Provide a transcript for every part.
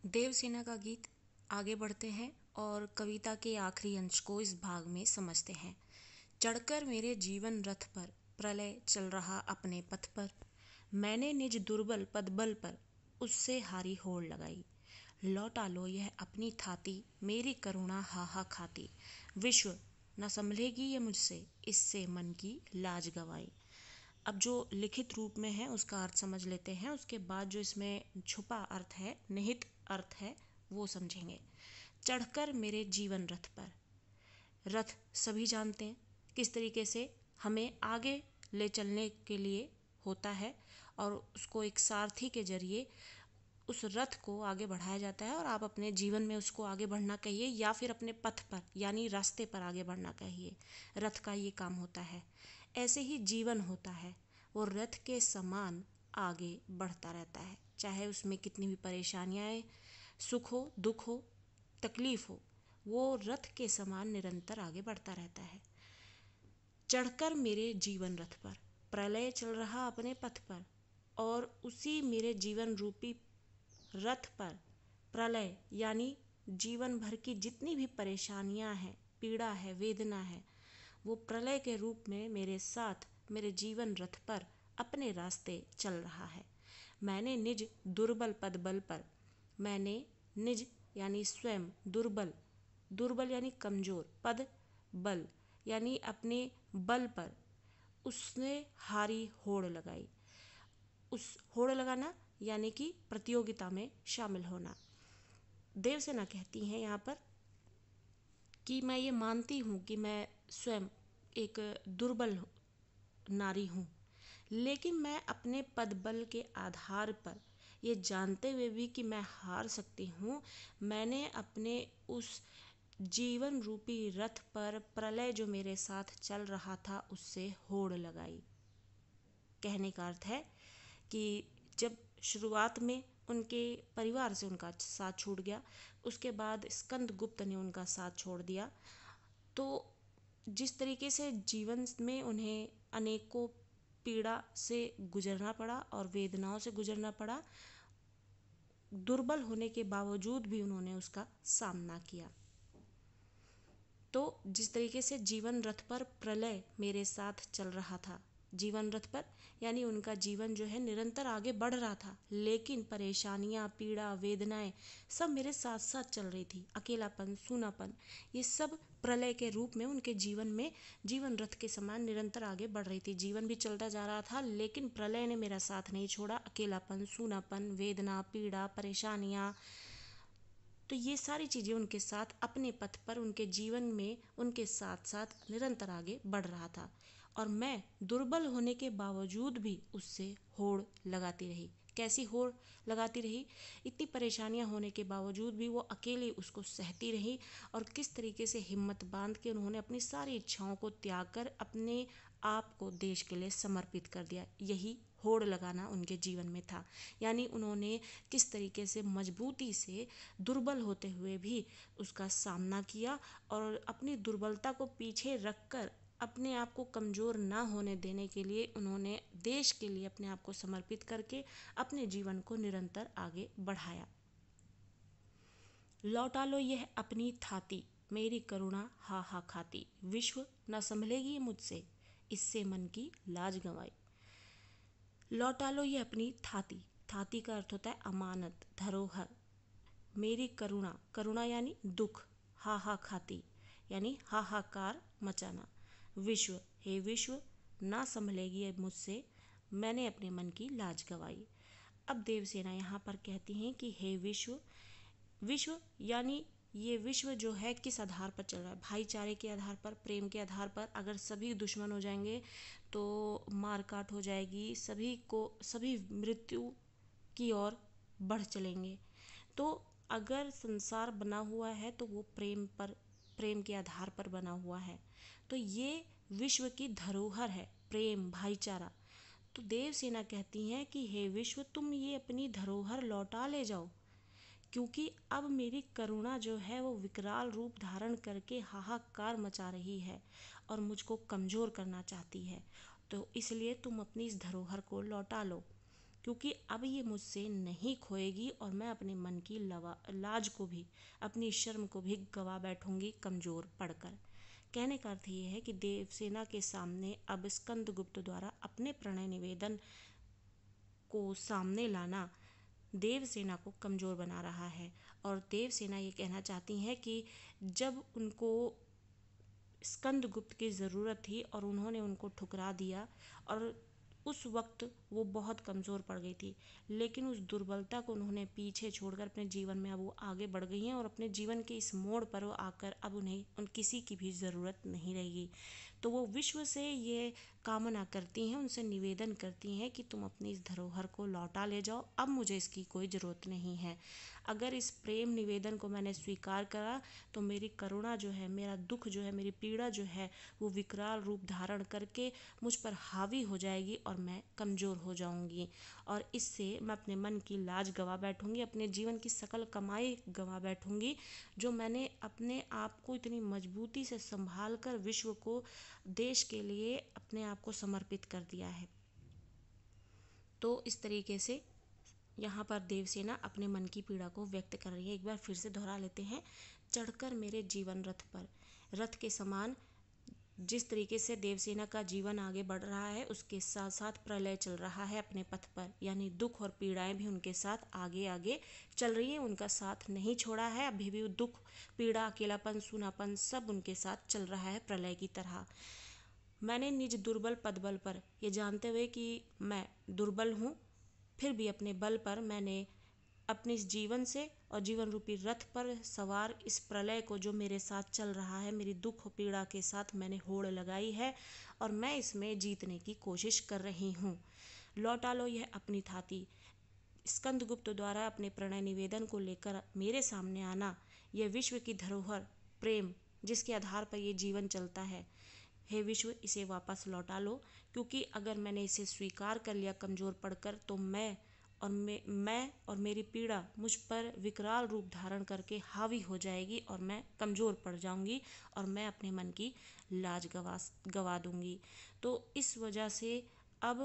देवसेना का गीत आगे बढ़ते हैं और कविता के आखिरी अंश को इस भाग में समझते हैं। चढ़कर मेरे जीवन रथ पर, प्रलय चल रहा अपने पथ पर, मैंने निज दुर्बल पदबल पर उससे हारी होड़ लगाई। लौटा लो यह अपनी थाती, मेरी करुणा हाहा खाती। विश्व न संभलेगी ये मुझसे, इससे मन की लाज गंवाई। अब जो लिखित रूप में है उसका अर्थ समझ लेते हैं, उसके बाद जो इसमें छुपा अर्थ है, निहित अर्थ है, वो समझेंगे। चढ़कर मेरे जीवन रथ पर, रथ सभी जानते हैं किस तरीके से हमें आगे ले चलने के लिए होता है और उसको एक सारथी के जरिए उस रथ को आगे बढ़ाया जाता है और आप अपने जीवन में उसको आगे बढ़ना कहिए या फिर अपने पथ पर यानी रास्ते पर आगे बढ़ना कहिए। रथ का ये काम होता है। ऐसे ही जीवन होता है, वो रथ के समान आगे बढ़ता रहता है, चाहे उसमें कितनी भी परेशानियाँ आए, सुख हो, दुख हो, तकलीफ हो, वो रथ के समान निरंतर आगे बढ़ता रहता है। चढ़कर मेरे जीवन रथ पर, प्रलय चल रहा अपने पथ पर, और उसी मेरे जीवन रूपी रथ पर प्रलय यानी जीवन भर की जितनी भी परेशानियां हैं, पीड़ा है, वेदना है, वो प्रलय के रूप में मेरे साथ मेरे जीवन रथ पर अपने रास्ते चल रहा है। मैंने निज दुर्बल पद बल पर, मैंने निज यानी स्वयं, दुर्बल, दुर्बल यानी कमजोर, पद बल यानी अपने बल पर उसने हारी होड़ लगाई। उस होड़ लगाना यानी कि प्रतियोगिता में शामिल होना। देवसेना कहती हैं यहाँ पर कि मैं ये मानती हूँ कि मैं स्वयं एक दुर्बल नारी हूँ, लेकिन मैं अपने पद बल के आधार पर ये जानते हुए भी कि मैं हार सकती हूँ, मैंने अपने उस जीवन रूपी रथ पर प्रलय जो मेरे साथ चल रहा था उससे होड़ लगाई। कहने का अर्थ है कि जब शुरुआत में उनके परिवार से उनका साथ छूट गया, उसके बाद स्कंदगुप्त ने उनका साथ छोड़ दिया, तो जिस तरीके से जीवन में उन्हें अनेकों पीड़ा से गुजरना पड़ा और वेदनाओं से गुजरना पड़ा, दुर्बल होने के बावजूद भी उन्होंने उसका सामना किया। तो जिस तरीके से जीवन रथ पर प्रलय मेरे साथ चल रहा था, जीवन रथ पर यानी उनका जीवन जो है निरंतर आगे बढ़ रहा था, लेकिन परेशानियां, पीड़ा, वेदनाएं सब मेरे साथ साथ चल रही थी। अकेलापन, सूनापन, ये सब प्रलय के रूप में उनके जीवन में जीवन रथ के समान निरंतर आगे बढ़ रही थी। जीवन भी चलता जा रहा था, लेकिन प्रलय ने मेरा साथ नहीं छोड़ा। अकेलापन, सूनापन, वेदना, पीड़ा, परेशानियां, तो ये सारी चीज़ें उनके साथ अपने पथ पर उनके जीवन में उनके साथ साथ निरंतर आगे बढ़ रहा था, और मैं दुर्बल होने के बावजूद भी उससे होड़ लगाती रही। कैसी होड़ लगाती रही? इतनी परेशानियां होने के बावजूद भी वो अकेली उसको सहती रही, और किस तरीके से हिम्मत बांध के उन्होंने अपनी सारी इच्छाओं को त्याग कर अपने आप को देश के लिए समर्पित कर दिया। यही होड़ लगाना उनके जीवन में था। यानी उन्होंने किस तरीके से मजबूती से दुर्बल होते हुए भी उसका सामना किया, और अपनी दुर्बलता को पीछे रखकर अपने आप को कमज़ोर ना होने देने के लिए उन्होंने देश के लिए अपने आप को समर्पित करके अपने जीवन को निरंतर आगे बढ़ाया। लौटा लो यह अपनी थाती, मेरी करुणा हा हा खाती। विश्व न संभलेगी मुझसे, इससे मन की लाज गंवाई। लौटा लो ये अपनी थाती, थाती का अर्थ होता है अमानत, धरोहर। मेरी करुणा, करुणा यानी दुख, हा हा खाती यानी हाहाकार मचाना। विश्व, हे विश्व, ना संभलेगी अब मुझसे, मैंने अपने मन की लाज गंवाई। अब देवसेना यहाँ पर कहती हैं कि हे विश्व, विश्व यानी ये विश्व जो है किस आधार पर चल रहा है? भाईचारे के आधार पर, प्रेम के आधार पर। अगर सभी दुश्मन हो जाएंगे तो मारकाट हो जाएगी, सभी मृत्यु की ओर बढ़ चलेंगे। तो अगर संसार बना हुआ है तो वो प्रेम पर, प्रेम के आधार पर बना हुआ है, तो ये विश्व की धरोहर है, प्रेम, भाईचारा। तो देवसेना कहती हैं कि हे विश्व, तुम ये अपनी धरोहर लौटा ले जाओ, क्योंकि अब मेरी करुणा जो है वो विकराल रूप धारण करके हाहाकार मचा रही है और मुझको कमज़ोर करना चाहती है। तो इसलिए तुम अपनी इस धरोहर को लौटा लो, क्योंकि अब ये मुझसे नहीं खोएगी और मैं अपने मन की लाज को भी, अपनी शर्म को भी गवा बैठूंगी कमज़ोर पड़कर। कहने का अर्थ ये है कि देवसेना के सामने अब स्कंदगुप्त द्वारा अपने प्रणय निवेदन को सामने लाना देवसेना को कमज़ोर बना रहा है। और देवसेना ये कहना चाहती हैं कि जब उनको स्कंदगुप्त की ज़रूरत थी और उन्होंने उनको ठुकरा दिया, और उस वक्त वो बहुत कमज़ोर पड़ गई थी, लेकिन उस दुर्बलता को उन्होंने पीछे छोड़कर अपने जीवन में अब वो आगे बढ़ गई हैं और अपने जीवन के इस मोड़ पर वो आकर अब उन्हें किसी की भी ज़रूरत नहीं रहेगी। तो वो विश्व से ये कामना करती हैं, उनसे निवेदन करती हैं कि तुम अपनी इस धरोहर को लौटा ले जाओ, अब मुझे इसकी कोई ज़रूरत नहीं है। अगर इस प्रेम निवेदन को मैंने स्वीकार करा तो मेरी करुणा जो है, मेरा दुख जो है, मेरी पीड़ा जो है, वो विकराल रूप धारण करके मुझ पर हावी हो जाएगी और मैं कमज़ोर हो जाऊंगी। और इससे मैं अपने मन की लाज गवा बैठूंगी, अपने जीवन की सकल कमाई गवा बैठूंगी, जो मैंने अपने आप को इतनी मजबूती से संभाल कर विश्व को, देश के लिए अपने आप को समर्पित कर दिया है। तो इस तरीके से यहाँ पर देवसेना अपने मन की पीड़ा को व्यक्त कर रही है। एक बार फिर से दोहरा लेते हैं। चढ़कर मेरे जीवन रथ पर, रथ के समान जिस तरीके से देवसेना का जीवन आगे बढ़ रहा है, उसके साथ साथ प्रलय चल रहा है अपने पथ पर, यानी दुख और पीड़ाएं भी उनके साथ आगे आगे चल रही हैं, उनका साथ नहीं छोड़ा है। अभी भी दुख, पीड़ा, अकेलापन, सूनापन सब उनके साथ चल रहा है प्रलय की तरह। मैंने निज दुर्बल पदबल पर, ये जानते हुए कि मैं दुर्बल हूँ, फिर भी अपने बल पर मैंने अपने इस जीवन से और जीवन रूपी रथ पर सवार इस प्रलय को जो मेरे साथ चल रहा है, मेरी दुख पीड़ा के साथ मैंने होड़ लगाई है और मैं इसमें जीतने की कोशिश कर रही हूँ। लौटा लो यह अपनी थाती। स्कंदगुप्त द्वारा अपने प्रणय निवेदन को लेकर मेरे सामने आना, यह विश्व की धरोहर प्रेम, जिसके आधार पर ये जीवन चलता है, हे विश्व, इसे वापस लौटा लो। क्योंकि अगर मैंने इसे स्वीकार कर लिया कमज़ोर पड़कर, तो मैं और मेरी पीड़ा मुझ पर विकराल रूप धारण करके हावी हो जाएगी और मैं कमज़ोर पड़ जाऊंगी और मैं अपने मन की लाज गवा दूंगी। तो इस वजह से अब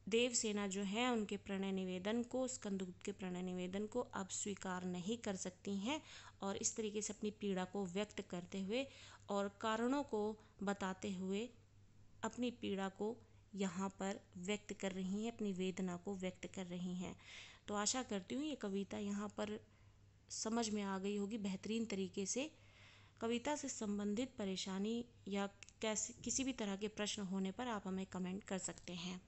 देवसेना जो है उनके प्रणय निवेदन को, स्कंदगुप्त के प्रणय निवेदन को अब स्वीकार नहीं कर सकती हैं और इस तरीके से अपनी पीड़ा को व्यक्त करते हुए और कारणों को बताते हुए अपनी पीड़ा को यहाँ पर व्यक्त कर रही हैं, अपनी वेदना को व्यक्त कर रही हैं। तो आशा करती हूँ ये कविता यहाँ पर समझ में आ गई होगी बेहतरीन तरीके से। कविता से संबंधित परेशानी या कैसे किसी भी तरह के प्रश्न होने पर आप हमें कमेंट कर सकते हैं।